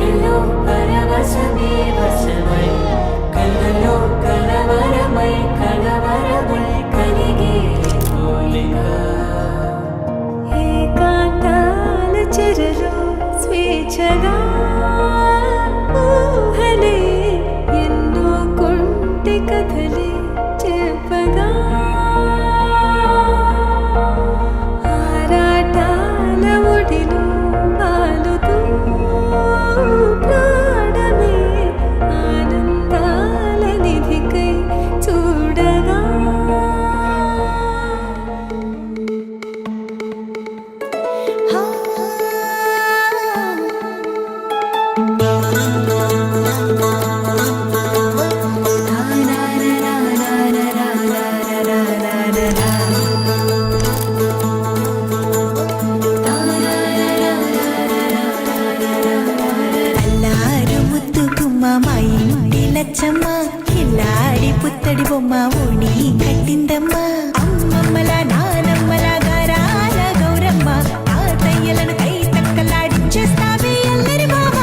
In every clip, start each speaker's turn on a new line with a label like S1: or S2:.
S1: గుండెలో పరవశమే వశమై కళ్ళలో కలవరమై కలవరమై కలిగే పోలిక ఏకాంతాల చెరలో స్వేచ్ఛగా ఊహలే ఎన్నో కొంటి కథలే చెప్పగా ఆరాటాల ఒడిలో వాలుతూ ప్రాణమే ఆనందాల నిధికై చూడగా
S2: లచ్చమ్మ కిల్లాడి పుత్తడి బొమ్మ ఓణి కట్టిందమ్మా అమ్మమ్మల నానమ్మల గారాల గౌరమ్మ తాతయ్యలను కై తక్కలాడించేస్తావే అల్లరి మామ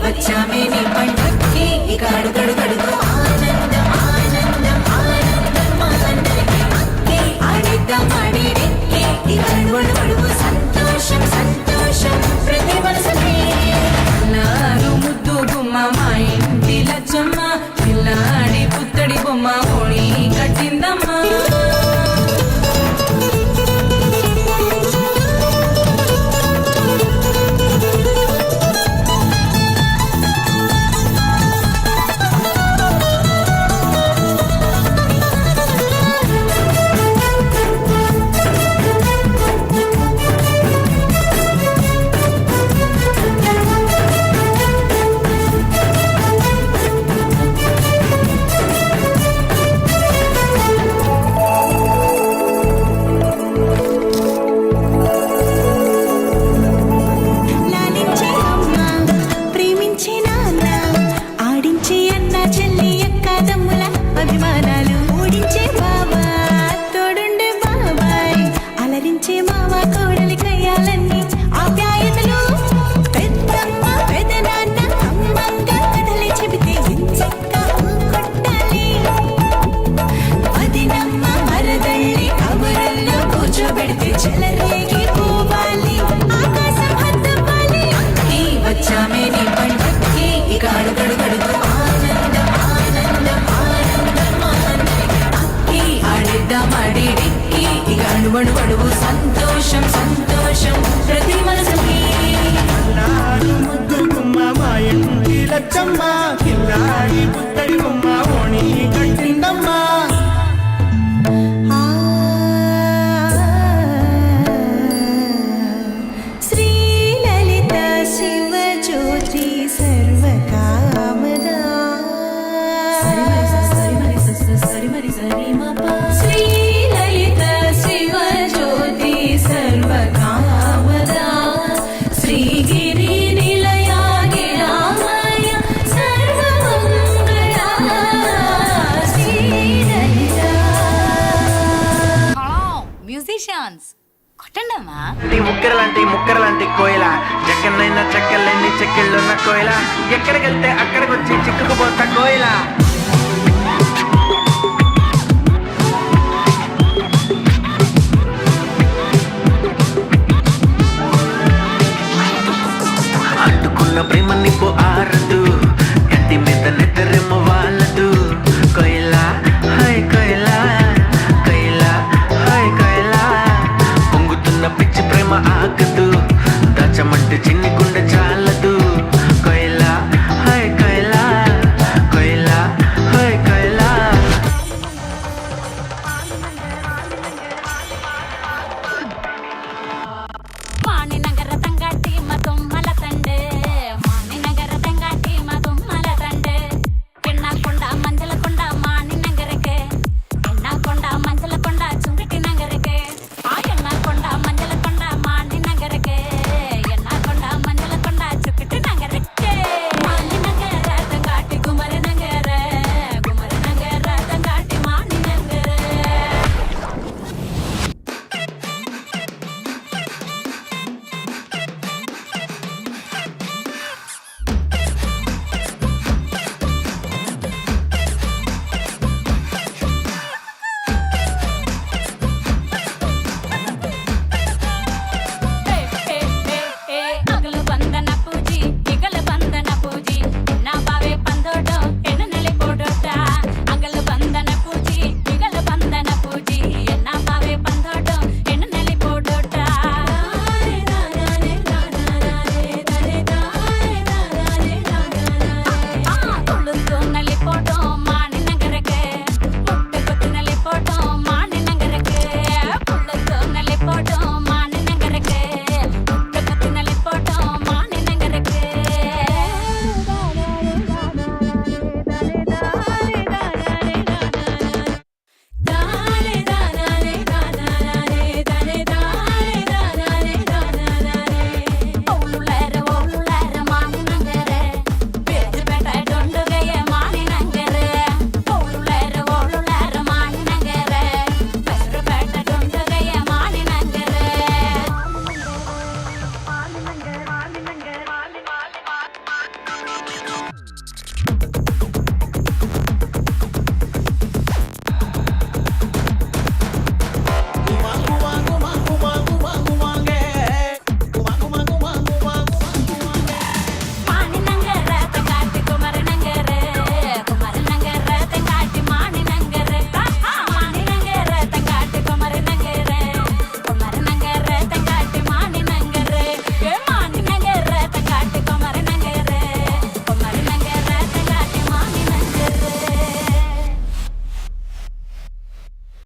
S2: వచ్చామే నీ పండక్కి ఇక అడుగడుగడుగు ఆనందం ఆనందం ఆనందం మా అందరికి ఆడిద్దాం ఆడికి ఇక అడుగడుగడుగు సంతోషం సంతోషం ప్రతి మనసుకి నారు ముద్దు గుమ్మ మా ఇంటి లచ్చమ్మ పిల్లాడి పుత్తడి బొమ్మ ఓణి కట్టిందమ్మా అడుగు సంతోషం సంతోషం ప్రతి మనసుకి
S3: ముద్దు గుమ్మ మా ఇంటి లచ్చమ్మ కిల్లాడి పుత్తడి బొమ్మ ఓణి కట్టిందమ్మా
S2: శ్రీలలిత శివజ్యోతి సర్వకామదా శ్రీలలిత శివజ్యోతి సర్వకామదా శ్రీగిరి నిలయా గిరామయ సర్వమంగళా శ్రీలలిత
S4: మ్యూజిషియన్స్ కొట్టండమ్మా
S3: ముక్కరలాంటి కోయిల జక్కన్నైనా చెక్కలన్నీ చెక్కిళ్ళున్న కోయిల ఎక్కడికెళ్తే అక్కడికొచ్చి చిక్కుకుపోతా కోయిల